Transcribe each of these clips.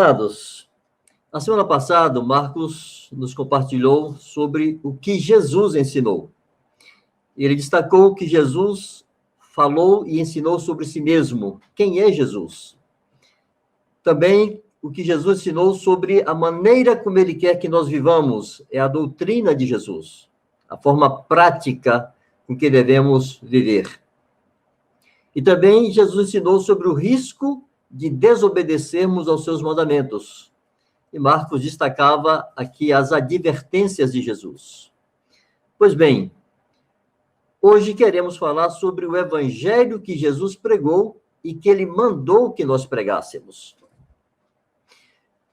Amados, na semana passada, o Marcos nos compartilhou sobre o que Jesus ensinou. Ele destacou que Jesus falou e ensinou sobre si mesmo. Quem é Jesus? Também o que Jesus ensinou sobre a maneira como ele quer que nós vivamos, é a doutrina de Jesus, a forma prática com que devemos viver. E também Jesus ensinou sobre o risco de desobedecermos aos seus mandamentos. E Marcos destacava aqui as advertências de Jesus. Pois bem, hoje queremos falar sobre o evangelho que Jesus pregou e que ele mandou que nós pregássemos.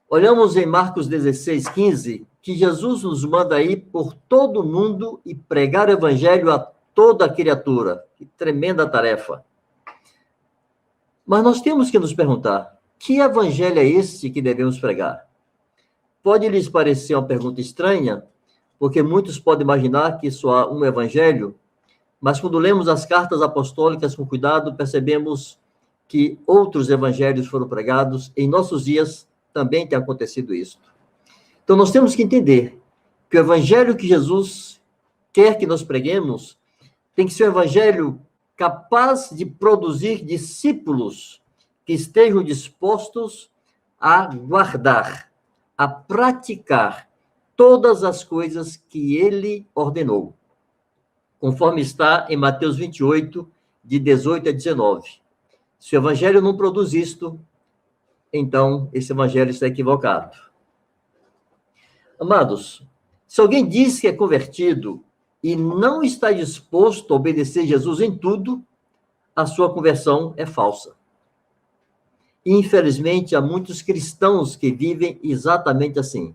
Olhamos em Marcos 16:15, que Jesus nos manda ir por todo o mundo e pregar o evangelho a toda criatura. Que tremenda tarefa. Mas nós temos que nos perguntar, que evangelho é esse que devemos pregar? Pode lhes parecer uma pergunta estranha, porque muitos podem imaginar que só há um evangelho, mas quando lemos as cartas apostólicas com cuidado, percebemos que outros evangelhos foram pregados. Em nossos dias também tem acontecido isso. Então nós temos que entender que o evangelho que Jesus quer que nós preguemos tem que ser um evangelho capaz de produzir discípulos que estejam dispostos a guardar, a praticar todas as coisas que ele ordenou, conforme está em Mateus 28, de 18 a 19. Se o evangelho não produz isto, então esse evangelho está equivocado. Amados, se alguém diz que é convertido e não está disposto a obedecer Jesus em tudo, a sua conversão é falsa. Infelizmente, há muitos cristãos que vivem exatamente assim.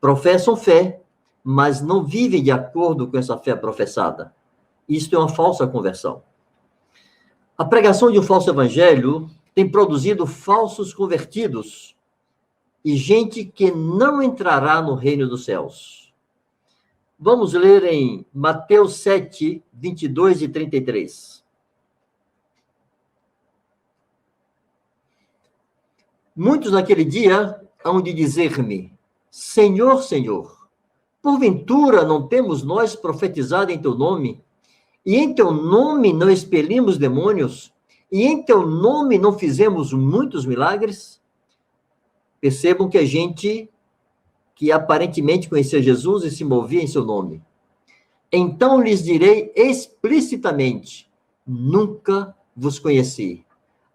Professam fé, mas não vivem de acordo com essa fé professada. Isto é uma falsa conversão. A pregação de um falso evangelho tem produzido falsos convertidos e gente que não entrará no reino dos céus. Vamos ler em Mateus 7, 22 e 33. Muitos naquele dia hão de dizer-me, Senhor, Senhor, porventura não temos nós profetizado em teu nome, e em teu nome não expelimos demônios, e em teu nome não fizemos muitos milagres? Percebam que a gente que aparentemente conhecia Jesus e se movia em seu nome. Então lhes direi explicitamente, nunca vos conheci.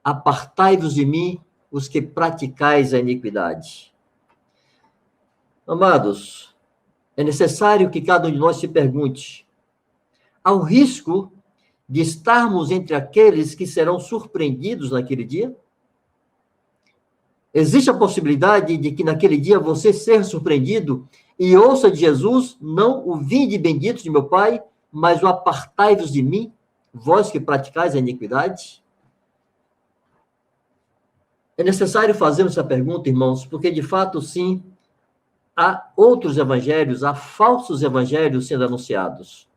Apartai-vos de mim, os que praticais a iniquidade. Amados, é necessário que cada um de nós se pergunte, há o risco de estarmos entre aqueles que serão surpreendidos naquele dia? Existe a possibilidade de que naquele dia você seja surpreendido e ouça de Jesus, não o vinde bendito de meu Pai, mas o apartai-vos de mim, vós que praticais a iniquidade? É necessário fazermos essa pergunta, irmãos, porque de fato, sim, há outros evangelhos, há falsos evangelhos sendo anunciados.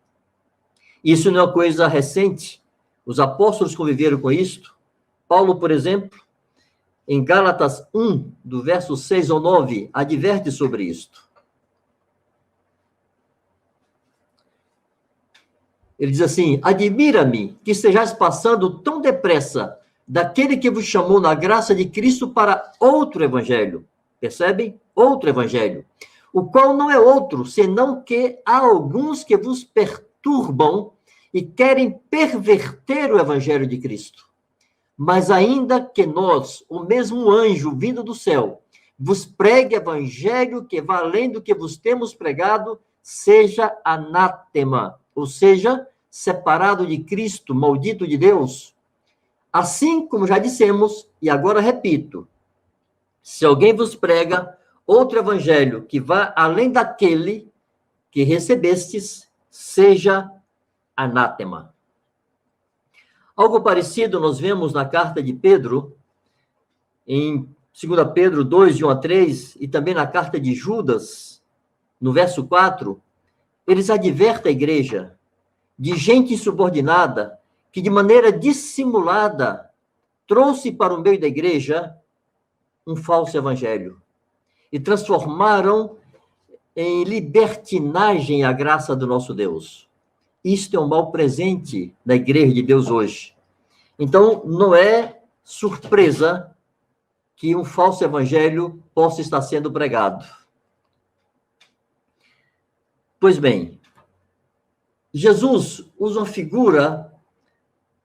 Isso não é uma coisa recente. Os apóstolos conviveram com isto. Paulo, por exemplo, em Gálatas 1, do verso 6 ao 9, adverte sobre isto. Ele diz assim, admira-me que estejais passando tão depressa daquele que vos chamou na graça de Cristo para outro evangelho. Percebem? Outro evangelho. O qual não é outro, senão que há alguns que vos perturbam e querem perverter o evangelho de Cristo. Mas ainda que nós, o mesmo anjo vindo do céu, vos pregue evangelho que, valendo que vos temos pregado, seja anátema, ou seja, separado de Cristo, maldito de Deus. Assim como já dissemos, e agora repito, se alguém vos prega outro evangelho que vá além daquele que recebestes, seja anátema. Algo parecido nós vemos na carta de Pedro, em 2 Pedro 2, de 1 a 3, e também na carta de Judas, no verso 4, eles advertem a igreja de gente insubordinada que, de maneira dissimulada, trouxe para o meio da igreja um falso evangelho e transformaram em libertinagem a graça do nosso Deus. Isto é um mal presente na igreja de Deus hoje. Então, não é surpresa que um falso evangelho possa estar sendo pregado. Pois bem, Jesus usa uma figura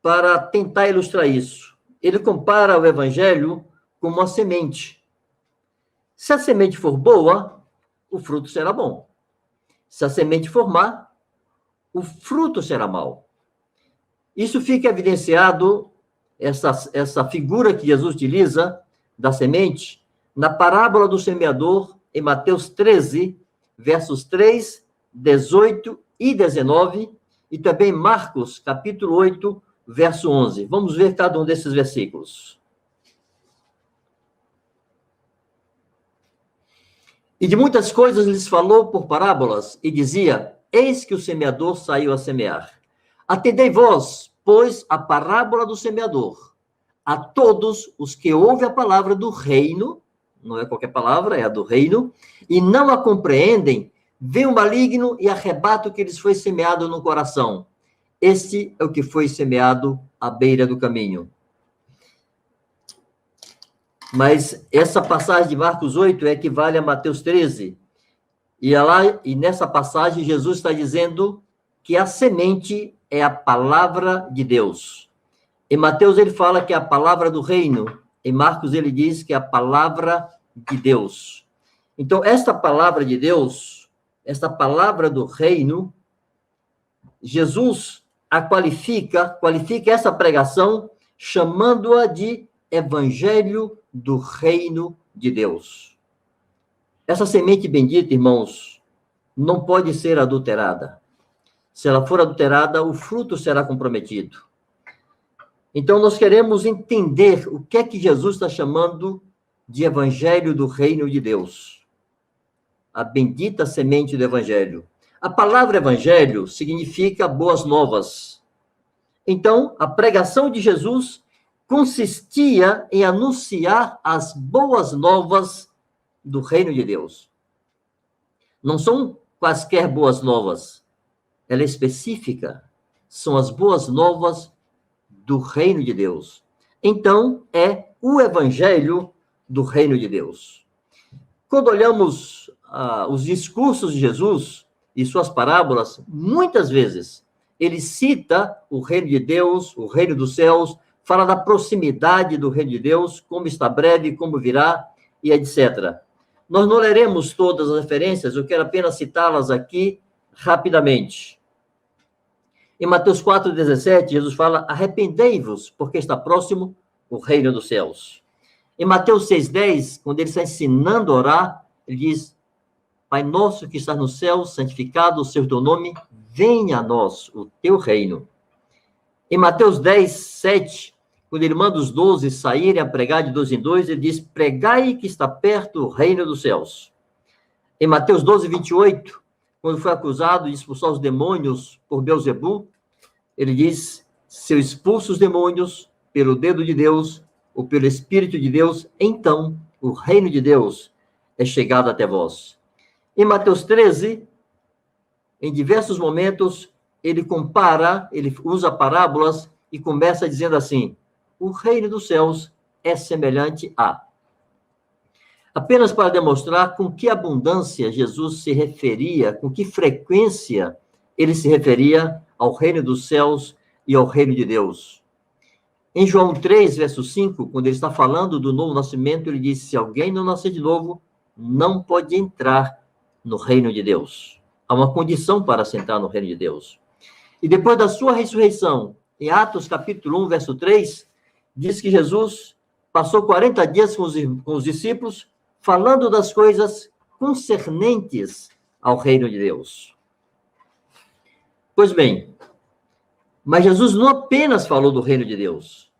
para tentar ilustrar isso. Ele compara o evangelho com uma semente. Se a semente for boa, o fruto será bom. Se a semente for má, o fruto será mau. Isso fica evidenciado, essa figura que Jesus utiliza da semente, na parábola do semeador, em Mateus 13, versos 3, 18 e 19, e também Marcos, capítulo 8, verso 11. Vamos ver cada um desses versículos. E de muitas coisas lhes falou por parábolas, e dizia: eis que o semeador saiu a semear. Atendei vós, pois, a parábola do semeador. A todos os que ouvem a palavra do reino, não é qualquer palavra, é a do reino, e não a compreendem, vem o maligno e arrebata o que lhes foi semeado no coração. Este é o que foi semeado à beira do caminho. Mas essa passagem de Marcos 8 equivale a Mateus 13. E nessa passagem, Jesus está dizendo que a semente é a palavra de Deus. Em Mateus, ele fala que é a palavra do reino. Em Marcos, ele diz que é a palavra de Deus. Então, esta palavra de Deus, esta palavra do reino, Jesus a qualifica essa pregação, chamando-a de evangelho do reino de Deus. Essa semente bendita, irmãos, não pode ser adulterada. Se ela for adulterada, o fruto será comprometido. Então, nós queremos entender o que é que Jesus está chamando de evangelho do reino de Deus. A bendita semente do evangelho. A palavra evangelho significa boas novas. Então, a pregação de Jesus consistia em anunciar as boas novas do reino de Deus. Não são quaisquer boas novas. Ela é específica. São as boas novas do reino de Deus. Então, é o evangelho do reino de Deus. Quando olhamos os discursos de Jesus e suas parábolas, muitas vezes ele cita o reino de Deus, o reino dos céus, fala da proximidade do reino de Deus, como está breve, como virá, e etc. Nós não leremos todas as referências, eu quero apenas citá-las aqui rapidamente. Em Mateus 4,17, Jesus fala: arrependei-vos, porque está próximo o reino dos céus. Em Mateus 6,10, quando ele está ensinando a orar, ele diz: Pai nosso que estás no céu, santificado seja o teu nome, venha a nós o teu reino. Em Mateus 10:7, quando ele manda os 12 saírem a pregar de 2 em 2, ele diz: pregai que está perto o reino dos céus. Em Mateus 12:28, quando foi acusado de expulsar os demônios por Beelzebu, ele diz: se eu expulso os demônios pelo dedo de Deus ou pelo Espírito de Deus, então o reino de Deus é chegado até vós. Em Mateus 13, em diversos momentos, ele usa parábolas e começa dizendo assim: o reino dos céus é semelhante a. Apenas para demonstrar com que abundância Jesus se referia, com que frequência ele se referia ao reino dos céus e ao reino de Deus. Em João 3, verso 5, quando ele está falando do novo nascimento, ele diz: se alguém não nascer de novo, não pode entrar no reino de Deus. Há uma condição para sentar no reino de Deus. E depois da sua ressurreição, em Atos capítulo 1, verso 3, diz que Jesus passou 40 dias com os discípulos, falando das coisas concernentes ao reino de Deus. Pois bem, mas Jesus não apenas falou do reino de Deus.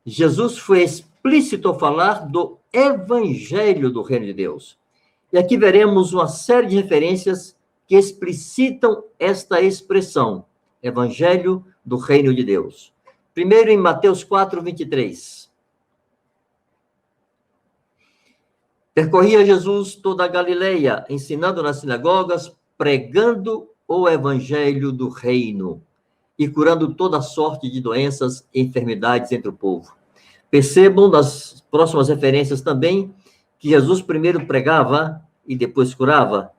Jesus foi explícito ao falar do evangelho do reino de Deus. E aqui veremos uma série de referências que explicitam esta expressão, evangelho do reino de Deus. Primeiro, em Mateus 4:23. Percorria Jesus toda a Galileia, ensinando nas sinagogas, pregando o evangelho do reino e curando toda sorte de doenças e enfermidades entre o povo. Percebam das próximas referências também que Jesus primeiro pregava e depois curava,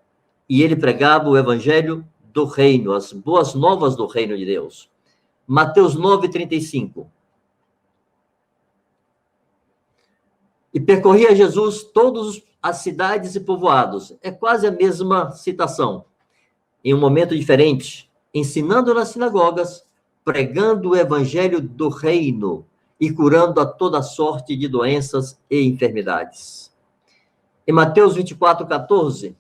e ele pregava o evangelho do reino, as boas novas do reino de Deus. Mateus 9:35. E percorria Jesus todas as cidades e povoados. É quase a mesma citação, em um momento diferente, ensinando nas sinagogas, pregando o evangelho do reino e curando a toda sorte de doenças e enfermidades. Em Mateus 24:14,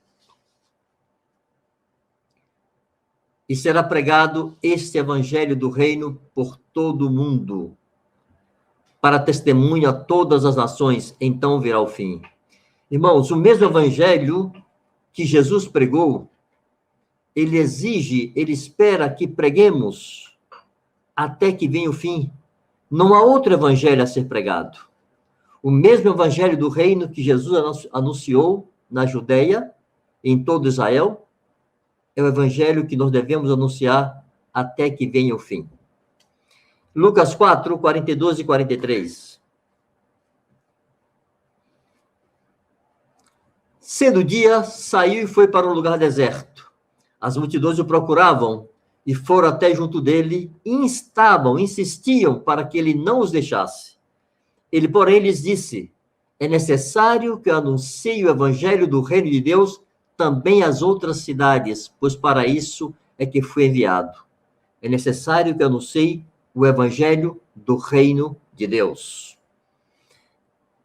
e será pregado este evangelho do reino por todo o mundo, para testemunho a todas as nações, então virá o fim. Irmãos, o mesmo evangelho que Jesus pregou, ele exige, ele espera que preguemos até que venha o fim. Não há outro evangelho a ser pregado. O mesmo evangelho do reino que Jesus anunciou na Judeia, em todo Israel, é o evangelho que nós devemos anunciar até que venha o fim. Lucas 4, 42 e 43. Sendo dia, saiu e foi para um lugar deserto. As multidões o procuravam e foram até junto dele, insistiam para que ele não os deixasse. Ele, porém, lhes disse: é necessário que eu anuncie o evangelho do reino de Deus também às outras cidades, pois para isso é que fui enviado. É necessário que eu anuncie o evangelho do reino de Deus.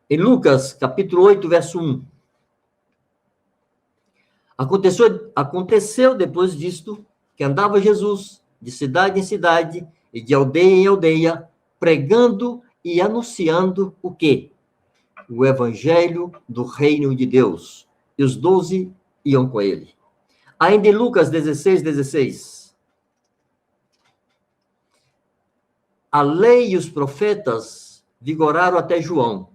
Em Lucas, capítulo 8, verso 1. Aconteceu depois disto, que andava Jesus de cidade em cidade e de aldeia em aldeia, pregando e anunciando o quê? O evangelho do reino de Deus. E os 12 iam com ele. Ainda em Lucas 16, 16. A lei e os profetas vigoraram até João.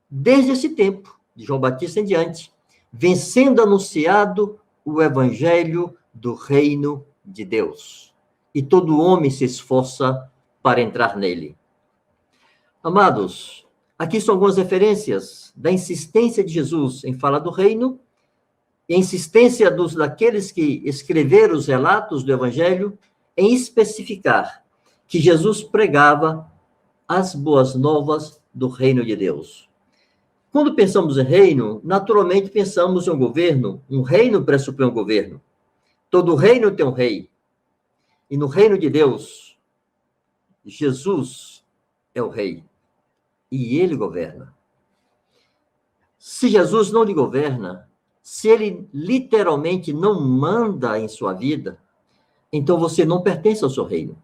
Desde esse tempo, de João Batista em diante, vem sendo anunciado o evangelho do reino de Deus. E todo homem se esforça para entrar nele. Amados, aqui são algumas referências da insistência de Jesus em falar do reino, e a insistência daqueles que escreveram os relatos do evangelho em especificar que Jesus pregava as boas novas do reino de Deus. Quando pensamos em reino, naturalmente pensamos em um governo. Um reino pressupõe um governo. Todo reino tem um rei. E no reino de Deus, Jesus é o rei. E ele governa. Se Jesus não lhe governa, se ele literalmente não manda em sua vida, então você não pertence ao seu reino.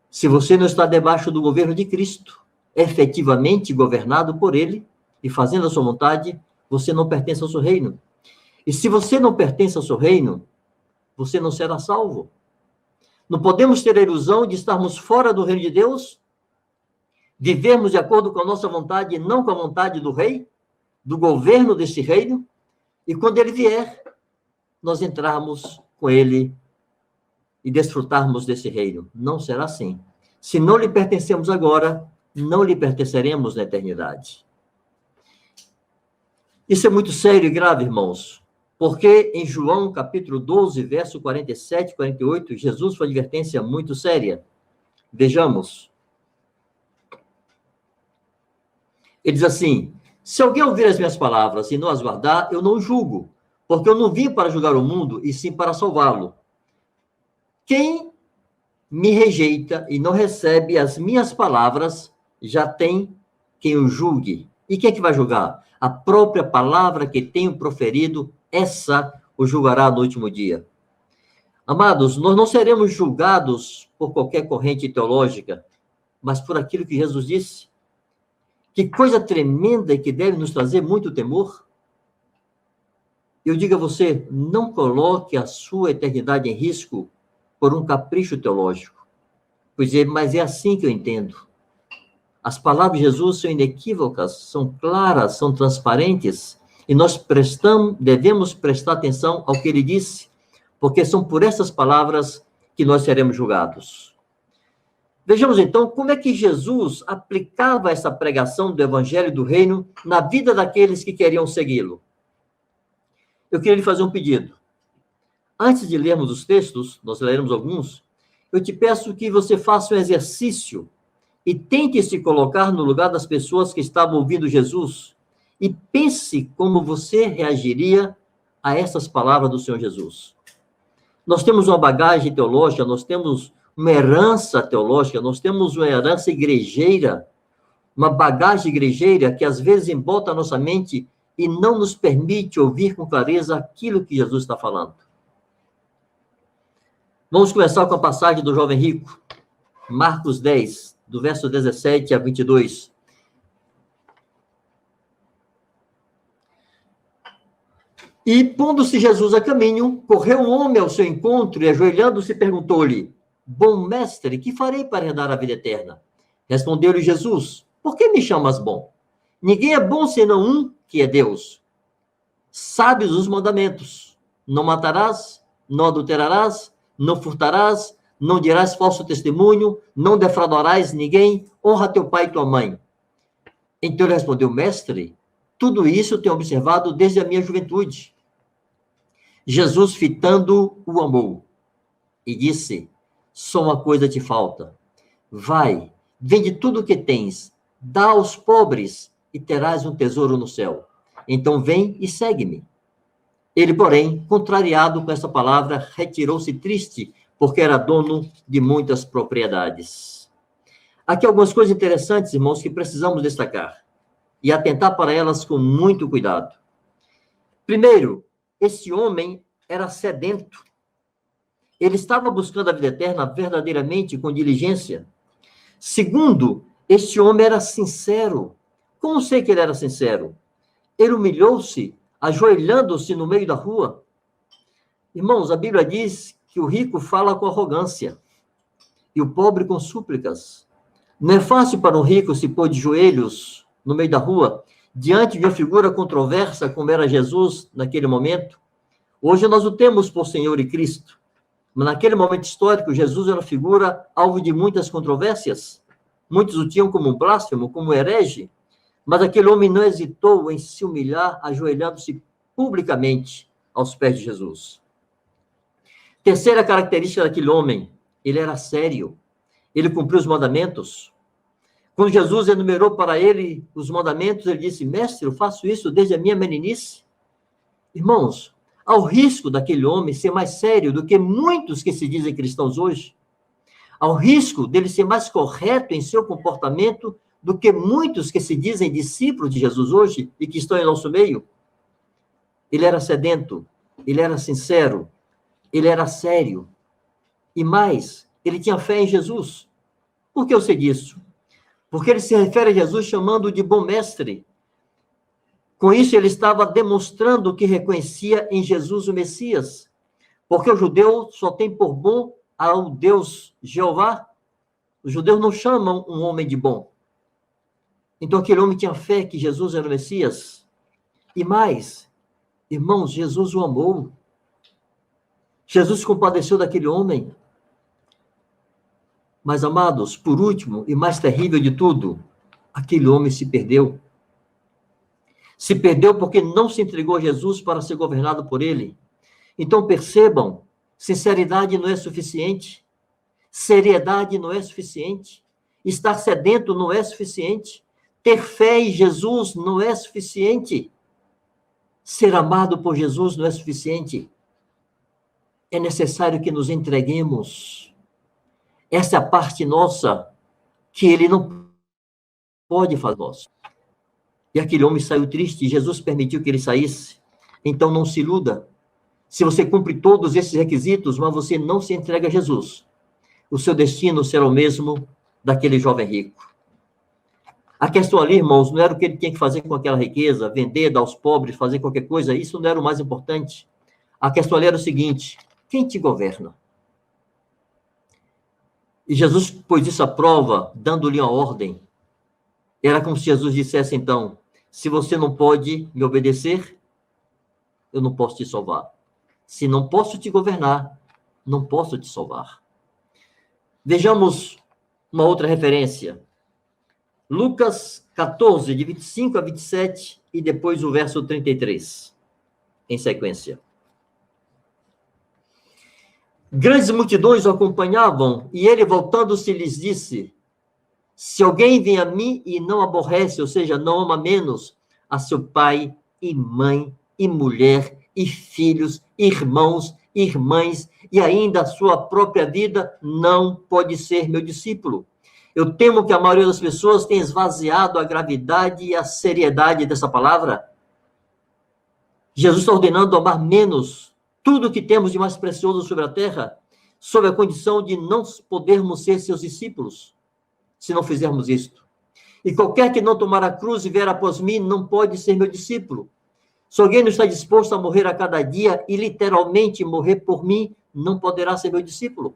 Se você não está debaixo do governo de Cristo, efetivamente governado por ele e fazendo a sua vontade, você não pertence ao seu reino. E se você não pertence ao seu reino, você não será salvo. Não podemos ter a ilusão de estarmos fora do reino de Deus, vivermos de acordo com a nossa vontade e não com a vontade do rei, do governo desse reino, e quando ele vier, nós entrarmos com ele e desfrutarmos desse reino. Não será assim. Se não lhe pertencemos agora, não lhe pertenceremos na eternidade. Isso é muito sério e grave, irmãos, porque em João, capítulo 12, verso 47 e 48, Jesus faz uma advertência muito séria. Vejamos. Ele diz assim: se alguém ouvir as minhas palavras e não as guardar, eu não julgo, porque eu não vim para julgar o mundo, e sim para salvá-lo. Quem me rejeita e não recebe as minhas palavras, já tem quem o julgue. E quem é que vai julgar? A própria palavra que tenho proferido, essa o julgará no último dia. Amados, nós não seremos julgados por qualquer corrente teológica, mas por aquilo que Jesus disse. Que coisa tremenda e que deve nos trazer muito temor. Eu digo a você, não coloque a sua eternidade em risco por um capricho teológico. Pois é, mas é assim que eu entendo. As palavras de Jesus são inequívocas, são claras, são transparentes, e nós devemos prestar atenção ao que ele disse, porque são por essas palavras que nós seremos julgados. Vejamos então como é que Jesus aplicava essa pregação do Evangelho do Reino na vida daqueles que queriam segui-lo. Eu queria lhe fazer um pedido. Antes de lermos os textos, nós leremos alguns, eu te peço que você faça um exercício e tente se colocar no lugar das pessoas que estavam ouvindo Jesus e pense como você reagiria a essas palavras do Senhor Jesus. Nós temos uma bagagem teológica, nós temos uma herança teológica, nós temos uma herança igrejeira, uma bagagem igrejeira que às vezes embota a nossa mente e não nos permite ouvir com clareza aquilo que Jesus está falando. Vamos começar com a passagem do jovem rico, Marcos 10, do verso 17 a 22. E, pondo-se Jesus a caminho, correu um homem ao seu encontro e, ajoelhando-se, perguntou-lhe: Bom mestre, que farei para herdar a vida eterna? Respondeu-lhe Jesus: Por que me chamas bom? Ninguém é bom senão um, que é Deus. Sabes os mandamentos: não matarás, não adulterarás, não furtarás, não dirás falso testemunho, não defraudarás ninguém, honra teu pai e tua mãe. Então ele respondeu: Mestre, tudo isso eu tenho observado desde a minha juventude. Jesus, fitando, o amou e disse: Só uma coisa te falta. Vai, vende tudo o que tens, dá aos pobres e terás um tesouro no céu. Então vem e segue-me. Ele, porém, contrariado com essa palavra, retirou-se triste, porque era dono de muitas propriedades. Aqui algumas coisas interessantes, irmãos, que precisamos destacar e atentar para elas com muito cuidado. Primeiro, esse homem era sedento. Ele estava buscando a vida eterna verdadeiramente, com diligência. Segundo, este homem era sincero. Como sei que ele era sincero? Ele humilhou-se, ajoelhando-se no meio da rua. Irmãos, a Bíblia diz que o rico fala com arrogância e o pobre com súplicas. Não é fácil para um rico se pôr de joelhos no meio da rua, diante de uma figura controversa como era Jesus naquele momento. Hoje nós o temos por Senhor e Cristo, mas naquele momento histórico, Jesus era uma figura alvo de muitas controvérsias. Muitos o tinham como um blasfemo, como um herege, mas aquele homem não hesitou em se humilhar, ajoelhando-se publicamente aos pés de Jesus. Terceira característica daquele homem: ele era sério, ele cumpriu os mandamentos. Quando Jesus enumerou para ele os mandamentos, ele disse: Mestre, eu faço isso desde a minha meninice. Irmãos, há o risco daquele homem ser mais sério do que muitos que se dizem cristãos hoje. Há o risco dele ser mais correto em seu comportamento do que muitos que se dizem discípulos de Jesus hoje e que estão em nosso meio. Ele era sedento, ele era sincero, ele era sério. E mais, ele tinha fé em Jesus. Por que eu sei disso? Porque ele se refere a Jesus chamando-o de bom mestre. Com isso, ele estava demonstrando que reconhecia em Jesus o Messias. Porque o judeu só tem por bom ao Deus Jeová. Os judeus não chamam um homem de bom. Então, aquele homem tinha fé que Jesus era o Messias. E mais, irmãos, Jesus o amou. Jesus se compadeceu daquele homem. Mas, amados, por último e mais terrível de tudo, aquele homem se perdeu. Se perdeu porque não se entregou a Jesus para ser governado por ele. Então, percebam, sinceridade não é suficiente. Seriedade não é suficiente. Estar sedento não é suficiente. Ter fé em Jesus não é suficiente. Ser amado por Jesus não é suficiente. É necessário que nos entreguemos. Essa é a parte nossa que ele não pode fazer nossa. E aquele homem saiu triste e Jesus permitiu que ele saísse. Então não se iluda. Se você cumpre todos esses requisitos, mas você não se entrega a Jesus, o seu destino será o mesmo daquele jovem rico. A questão ali, irmãos, não era o que ele tinha que fazer com aquela riqueza, vender, dar aos pobres, fazer qualquer coisa, isso não era o mais importante. A questão ali era o seguinte: quem te governa? E Jesus pôs isso à prova, dando-lhe uma ordem. Era como se Jesus dissesse, então, se você não pode me obedecer, eu não posso te salvar. Se não posso te governar, não posso te salvar. Vejamos uma outra referência. Lucas 14, de 25 a 27, e depois o verso 33, em sequência. Grandes multidões o acompanhavam, e ele, voltando-se, lhes disse: se alguém vem a mim e não aborrece, ou seja, não ama menos a seu pai e mãe e mulher e filhos, irmãos, irmãs e ainda a sua própria vida, não pode ser meu discípulo. Eu temo que a maioria das pessoas tenha esvaziado a gravidade e a seriedade dessa palavra. Jesus está ordenando amar menos tudo que temos de mais precioso sobre a terra, sob a condição de não podermos ser seus discípulos, se não fizermos isto. E qualquer que não tomar a cruz e vier após mim, não pode ser meu discípulo. Se alguém não está disposto a morrer a cada dia e literalmente morrer por mim, não poderá ser meu discípulo.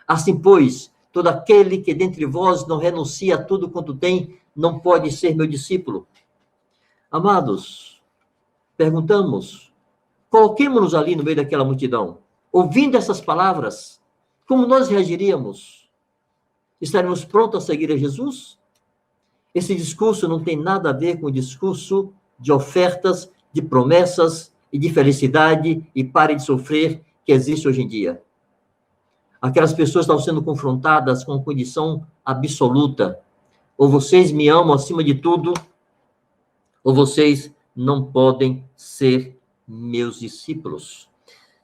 Assim, pois, todo aquele que dentre vós não renuncia a tudo quanto tem, não pode ser meu discípulo. Amados, perguntamos, coloquemo-nos ali no meio daquela multidão, ouvindo essas palavras, como nós reagiríamos? Estaremos prontos a seguir a Jesus? Esse discurso não tem nada a ver com o discurso de ofertas, de promessas e de felicidade e pare de sofrer que existe hoje em dia. Aquelas pessoas estão sendo confrontadas com a condição absoluta. Ou vocês me amam acima de tudo, ou vocês não podem ser meus discípulos.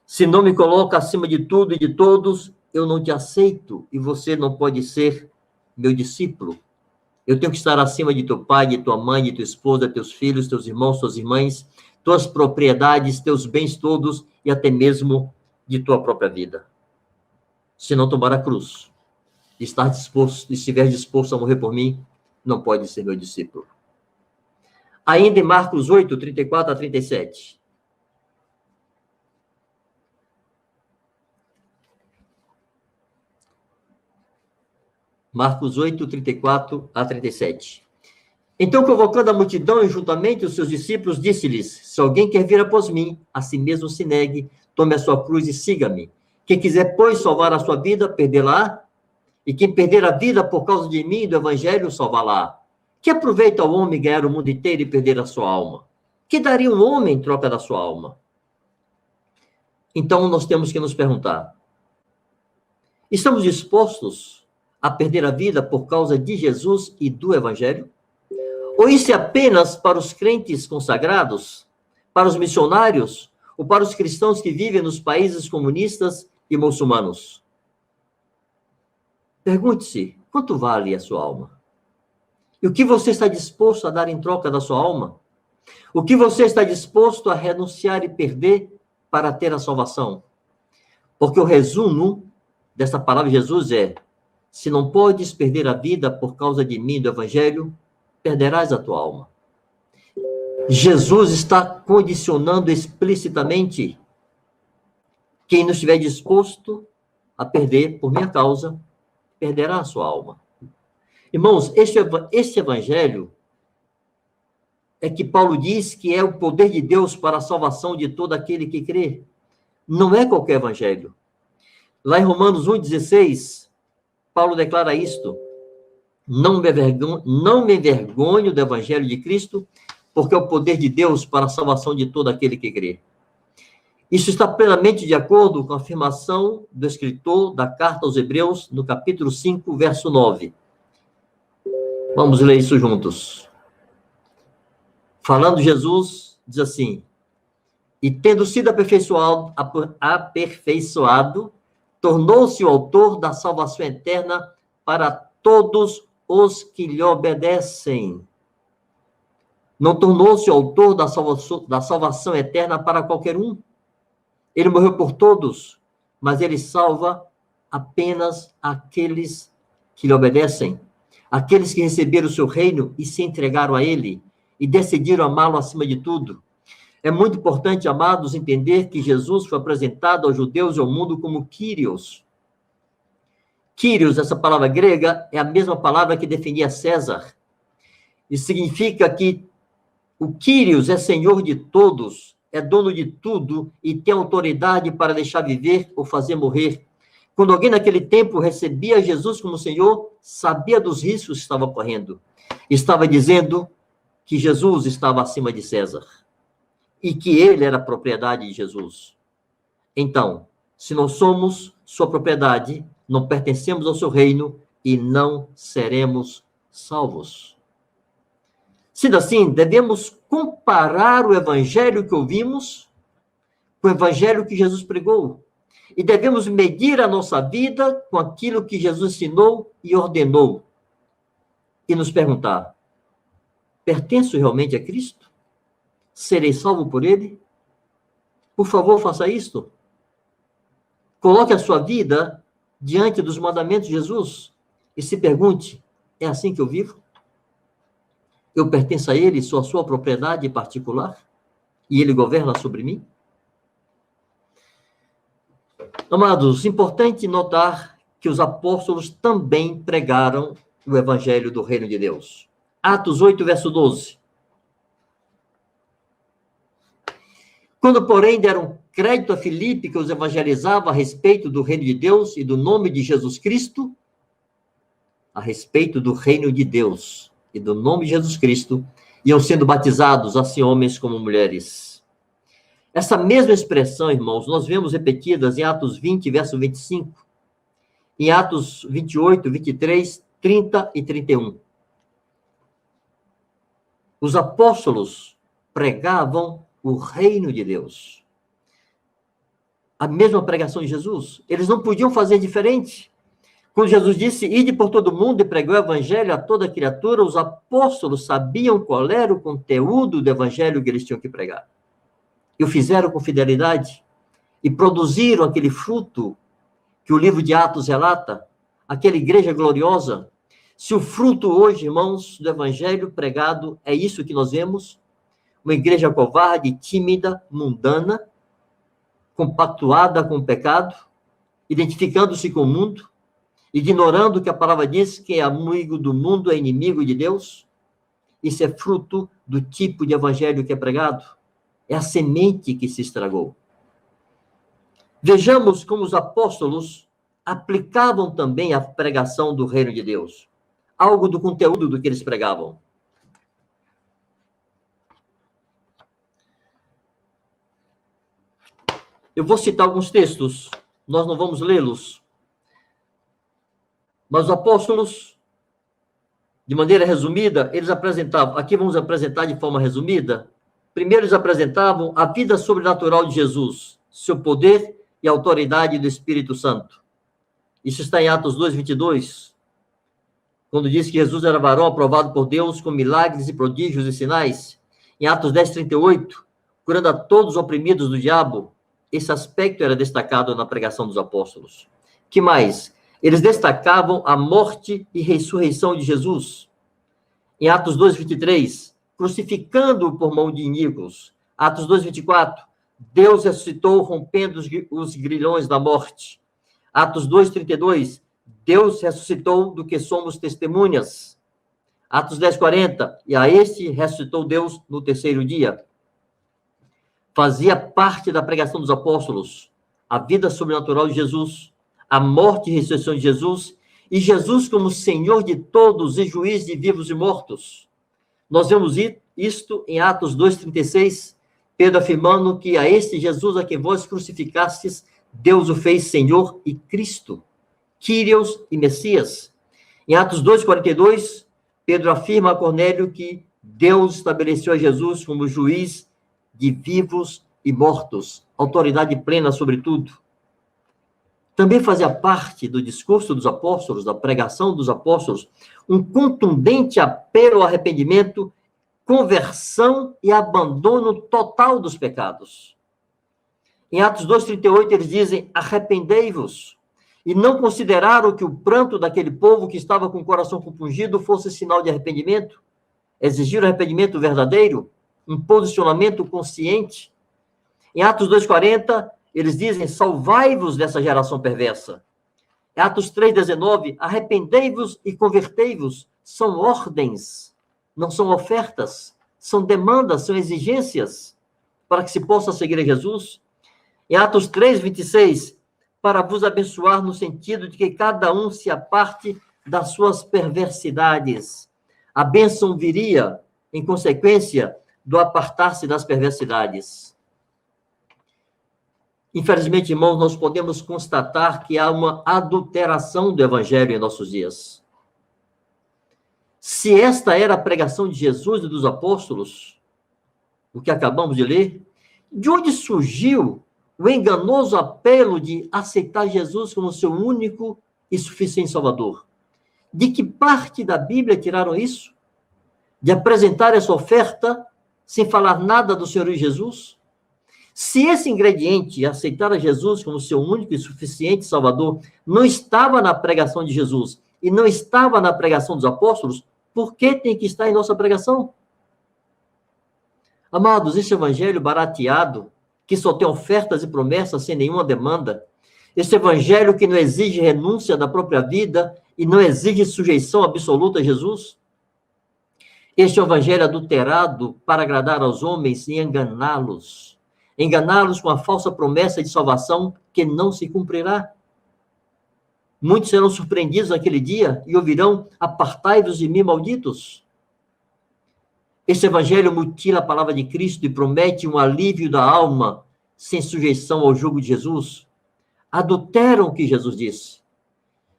Se não me coloca acima de tudo e de todos, eu não te aceito e você não pode ser meu discípulo. Eu tenho que estar acima de teu pai, de tua mãe, de tua esposa, teus filhos, teus irmãos, tuas irmãs, tuas propriedades, teus bens todos e até mesmo de tua própria vida. Se não tomar a cruz, estiver disposto a morrer por mim, não pode ser meu discípulo. Ainda em Marcos 8, 34 a 37. Marcos 8, 34 a 37. Então, convocando a multidão e juntamente os seus discípulos, disse-lhes: se alguém quer vir após mim, a si mesmo se negue, tome a sua cruz e siga-me. Quem quiser, pois, salvar a sua vida, perdê-la, e quem perder a vida por causa de mim e do evangelho, salvá-la. Que aproveita o homem ganhar o mundo inteiro e perder a sua alma? Que daria um homem em troca da sua alma? Então, nós temos que nos perguntar: estamos dispostos a perder a vida por causa de Jesus e do evangelho? Ou isso é apenas para os crentes consagrados, para os missionários, ou para os cristãos que vivem nos países comunistas e muçulmanos? Pergunte-se, quanto vale a sua alma? E o que você está disposto a dar em troca da sua alma? O que você está disposto a renunciar e perder para ter a salvação? Porque o resumo dessa palavra de Jesus é: se não podes perder a vida por causa de mim e do evangelho, perderás a tua alma. Jesus está condicionando explicitamente: quem não estiver disposto a perder por minha causa, perderá a sua alma. Irmãos, este evangelho é que Paulo diz que é o poder de Deus para a salvação de todo aquele que crê. Não é qualquer evangelho. Lá em Romanos 1,16, Paulo declara isto: não me envergonho do evangelho de Cristo, porque é o poder de Deus para a salvação de todo aquele que crê. Isso está plenamente de acordo com a afirmação do escritor da carta aos Hebreus, no capítulo 5, verso 9. Vamos ler isso juntos. Falando Jesus, diz assim: e tendo sido aperfeiçoado, tornou-se o autor da salvação eterna para todos os que lhe obedecem. Não tornou-se o autor da salvação eterna para qualquer um. Ele morreu por todos, mas ele salva apenas aqueles que lhe obedecem, aqueles que receberam o seu reino e se entregaram a ele, e decidiram amá-lo acima de tudo. É muito importante, amados, entender que Jesus foi apresentado aos judeus e ao mundo como Kyrios. Kyrios, essa palavra grega, é a mesma palavra que definia César. Isso significa que o Kyrios é senhor de todos, é dono de tudo e tem autoridade para deixar viver ou fazer morrer. Quando alguém naquele tempo recebia Jesus como Senhor, sabia dos riscos que estava correndo. Estava dizendo que Jesus estava acima de César e que ele era propriedade de Jesus. Então, se nós somos sua propriedade, não pertencemos ao seu reino e não seremos salvos. Sendo assim, devemos comparar o evangelho que ouvimos com o evangelho que Jesus pregou. E devemos medir a nossa vida com aquilo que Jesus ensinou e ordenou. E nos perguntar: pertenço realmente a Cristo? Serei salvo por Ele? Por favor, faça isto. Coloque a sua vida diante dos mandamentos de Jesus e se pergunte: é assim que eu vivo? Eu pertenço a Ele, sou a sua propriedade particular? E Ele governa sobre mim? Amados, importante notar que os apóstolos também pregaram o evangelho do reino de Deus. Atos 8, verso 12. Quando, porém, deram crédito a Filipe, que os evangelizava a respeito do reino de Deus e do nome de Jesus Cristo, a respeito do reino de Deus e do nome de Jesus Cristo, iam sendo batizados, assim homens como mulheres. Essa mesma expressão, irmãos, nós vemos repetidas em Atos 20, verso 25, em Atos 28, 23, 30 e 31. Os apóstolos pregavam o reino de Deus. A mesma pregação de Jesus. Eles não podiam fazer diferente. Quando Jesus disse: ide por todo mundo e pregue o evangelho a toda criatura, os apóstolos sabiam qual era o conteúdo do evangelho que eles tinham que pregar. E o fizeram com fidelidade. E produziram aquele fruto que o livro de Atos relata, aquela igreja gloriosa. Se o fruto hoje, irmãos, do evangelho pregado é isso que nós vemos, uma igreja covarde, tímida, mundana, compactuada com o pecado, identificando-se com o mundo, ignorando que a palavra diz que é amigo do mundo, é inimigo de Deus. Isso é fruto do tipo de evangelho que é pregado. É a semente que se estragou. Vejamos como os apóstolos aplicavam também a pregação do reino de Deus. Algo do conteúdo do que eles pregavam. Eu vou citar alguns textos, nós não vamos lê-los. Mas os apóstolos, de maneira resumida, eles apresentavam, aqui vamos apresentar de forma resumida. Primeiro eles apresentavam a vida sobrenatural de Jesus, seu poder e a autoridade do Espírito Santo. Isso está em Atos 2, 22, quando diz que Jesus era varão aprovado por Deus com milagres e prodígios e sinais. Em Atos 10, 38, curando a todos os oprimidos do diabo. Esse aspecto era destacado na pregação dos apóstolos. Que mais? Eles destacavam a morte e ressurreição de Jesus. Em Atos 2, 23, crucificando-o por mão de iníquos. Atos 2, 24, Deus ressuscitou rompendo os grilhões da morte. Atos 2, 32, Deus ressuscitou do que somos testemunhas. Atos 10, 40, e a este ressuscitou Deus no terceiro dia. Fazia parte da pregação dos apóstolos a vida sobrenatural de Jesus, a morte e ressurreição de Jesus, e Jesus como Senhor de todos e juiz de vivos e mortos. Nós vemos isto em Atos 2,36, Pedro afirmando que a este Jesus a quem vós crucificastes, Deus o fez Senhor e Cristo, Kyrios e Messias. Em Atos 2,42, Pedro afirma a Cornélio que Deus estabeleceu a Jesus como juiz de vivos e mortos, autoridade plena sobre tudo. Também fazia parte do discurso dos apóstolos, da pregação dos apóstolos, um contundente apelo ao arrependimento, conversão e abandono total dos pecados. Em Atos 2,38, eles dizem: arrependei-vos. E não consideraram que o pranto daquele povo que estava com o coração compungido fosse sinal de arrependimento. Exigiram arrependimento verdadeiro, um posicionamento consciente. Em Atos 2,40, eles dizem: salvai-vos dessa geração perversa. Atos 3,19, arrependei-vos e convertei-vos, são ordens, não são ofertas, são demandas, são exigências para que se possa seguir a Jesus. Em Atos 3, 26, para vos abençoar no sentido de que cada um se aparte das suas perversidades. A bênção viria em consequência do apartar-se das perversidades. Infelizmente, irmãos, nós podemos constatar que há uma adulteração do evangelho em nossos dias. Se esta era a pregação de Jesus e dos apóstolos, o que acabamos de ler, de onde surgiu o enganoso apelo de aceitar Jesus como seu único e suficiente Salvador? De que parte da Bíblia tiraram isso? De apresentar essa oferta sem falar nada do Senhor Jesus? Se esse ingrediente, aceitar a Jesus como seu único e suficiente Salvador, não estava na pregação de Jesus e não estava na pregação dos apóstolos, por que tem que estar em nossa pregação? Amados, esse evangelho barateado, que só tem ofertas e promessas sem nenhuma demanda, esse evangelho que não exige renúncia da própria vida e não exige sujeição absoluta a Jesus, este evangelho adulterado para agradar aos homens e enganá-los com a falsa promessa de salvação que não se cumprirá. Muitos serão surpreendidos naquele dia e ouvirão: apartai-vos de mim, malditos. Esse evangelho mutila a palavra de Cristo e promete um alívio da alma sem sujeição ao jugo de Jesus. Adulteram o que Jesus disse.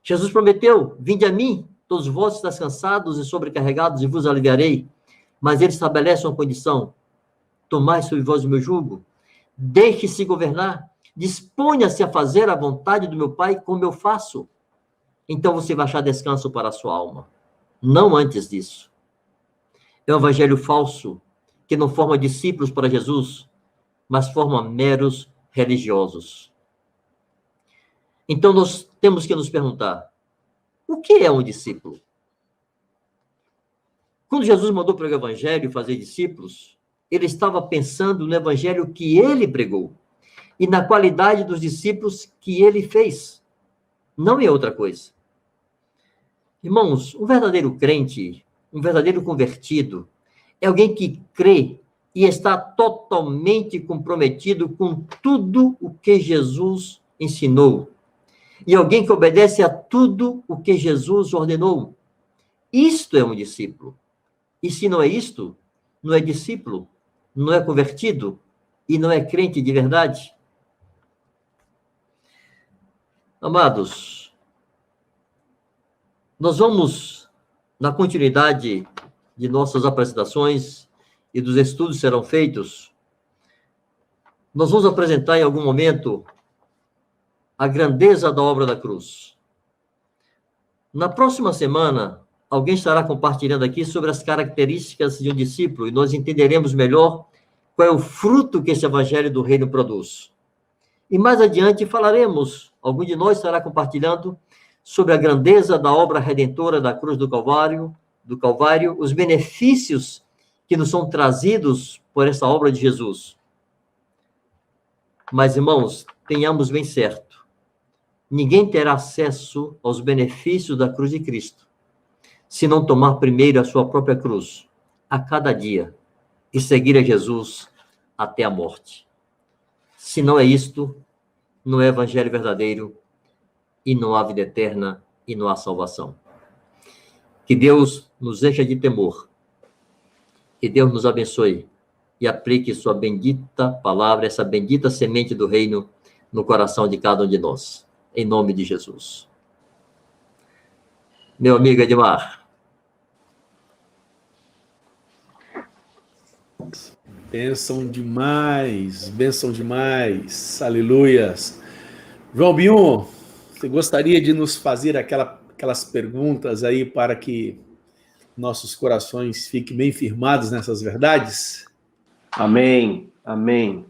Jesus prometeu: vinde a mim, todos vós estáis cansados e sobrecarregados, e vos aliviarei. Mas ele estabelece uma condição: tomai sobre vós o meu jugo, deixe-se governar, disponha-se a fazer a vontade do meu Pai como eu faço. Então você vai achar descanso para a sua alma. Não antes disso. É um evangelho falso, que não forma discípulos para Jesus, mas forma meros religiosos. Então nós temos que nos perguntar: o que é um discípulo? Quando Jesus mandou pregar o evangelho e fazer discípulos, ele estava pensando no evangelho que ele pregou e na qualidade dos discípulos que ele fez, não em outra coisa. Irmãos, um verdadeiro crente, um verdadeiro convertido, é alguém que crê e está totalmente comprometido com tudo o que Jesus ensinou. E alguém que obedece a tudo o que Jesus ordenou. Isto é um discípulo. E se não é isto, não é discípulo, não é convertido e não é crente de verdade. Amados, nós vamos, na continuidade de nossas apresentações e dos estudos que serão feitos, nós vamos apresentar em algum momento a grandeza da obra da cruz. Na próxima semana, alguém estará compartilhando aqui sobre as características de um discípulo e nós entenderemos melhor qual é o fruto que esse evangelho do reino produz. E mais adiante falaremos, algum de nós estará compartilhando sobre a grandeza da obra redentora da cruz do Calvário, os benefícios que nos são trazidos por essa obra de Jesus. Mas, irmãos, tenhamos bem certo, ninguém terá acesso aos benefícios da cruz de Cristo se não tomar primeiro a sua própria cruz, a cada dia, e seguir a Jesus até a morte. Se não é isto, não é evangelho verdadeiro, e não há vida eterna, e não há salvação. Que Deus nos encha de temor, que Deus nos abençoe e aplique sua bendita palavra, essa bendita semente do reino no coração de cada um de nós. Em nome de Jesus. Meu amigo Edmar. Bênção demais, aleluias. João Bion, você gostaria de nos fazer aquelas perguntas aí para que nossos corações fiquem bem firmados nessas verdades? Amém, amém.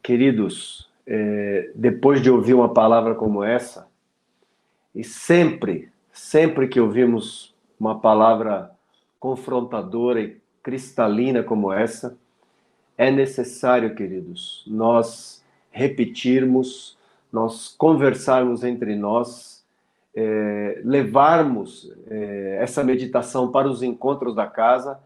Queridos, depois de ouvir uma palavra como essa, e sempre que ouvimos uma palavra confrontadora e cristalina como essa, é necessário, queridos, nós repetirmos, nós conversarmos entre nós, levarmos essa meditação para os encontros da casa,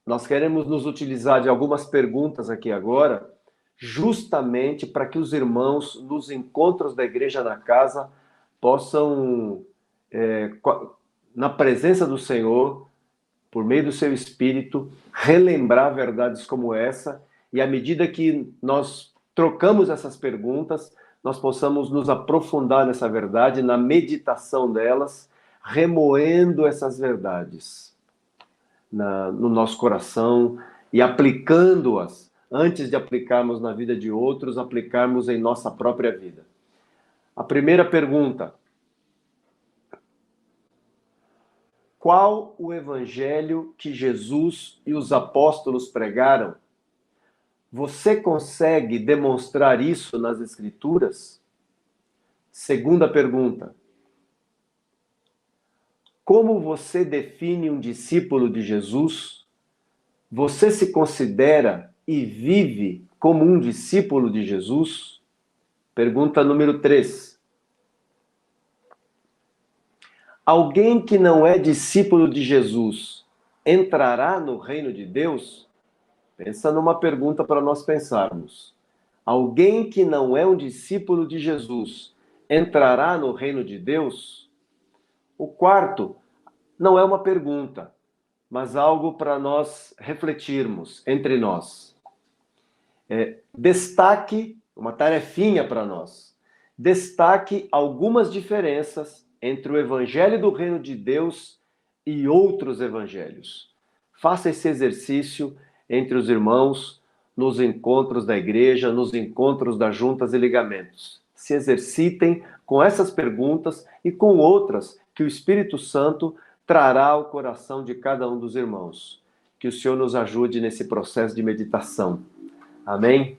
nós queremos nos utilizar de algumas perguntas aqui agora, justamente para que os irmãos, nos encontros da igreja na casa, possam, na presença do Senhor, por meio do seu Espírito, relembrar verdades como essa, e à medida que nós trocamos essas perguntas, nós possamos nos aprofundar nessa verdade, na meditação delas, remoendo essas verdades no nosso coração e aplicando-as, antes de aplicarmos na vida de outros, aplicarmos em nossa própria vida. A primeira pergunta: qual o evangelho que Jesus e os apóstolos pregaram? Você consegue demonstrar isso nas Escrituras? Segunda pergunta: como você define um discípulo de Jesus? Você se considera e vive como um discípulo de Jesus? Pergunta número 3. Alguém que não é discípulo de Jesus entrará no reino de Deus? Pensa numa pergunta para nós pensarmos. Alguém que não é um discípulo de Jesus entrará no reino de Deus? O quarto não é uma pergunta, mas algo para nós refletirmos entre nós. Destaque, uma tarefinha para nós. Destaque algumas diferenças entre o evangelho do reino de Deus e outros evangelhos. Faça esse exercício entre os irmãos, nos encontros da igreja, nos encontros das juntas e ligamentos. Se exercitem com essas perguntas e com outras que o Espírito Santo trará ao coração de cada um dos irmãos. Que o Senhor nos ajude nesse processo de meditação. Amém?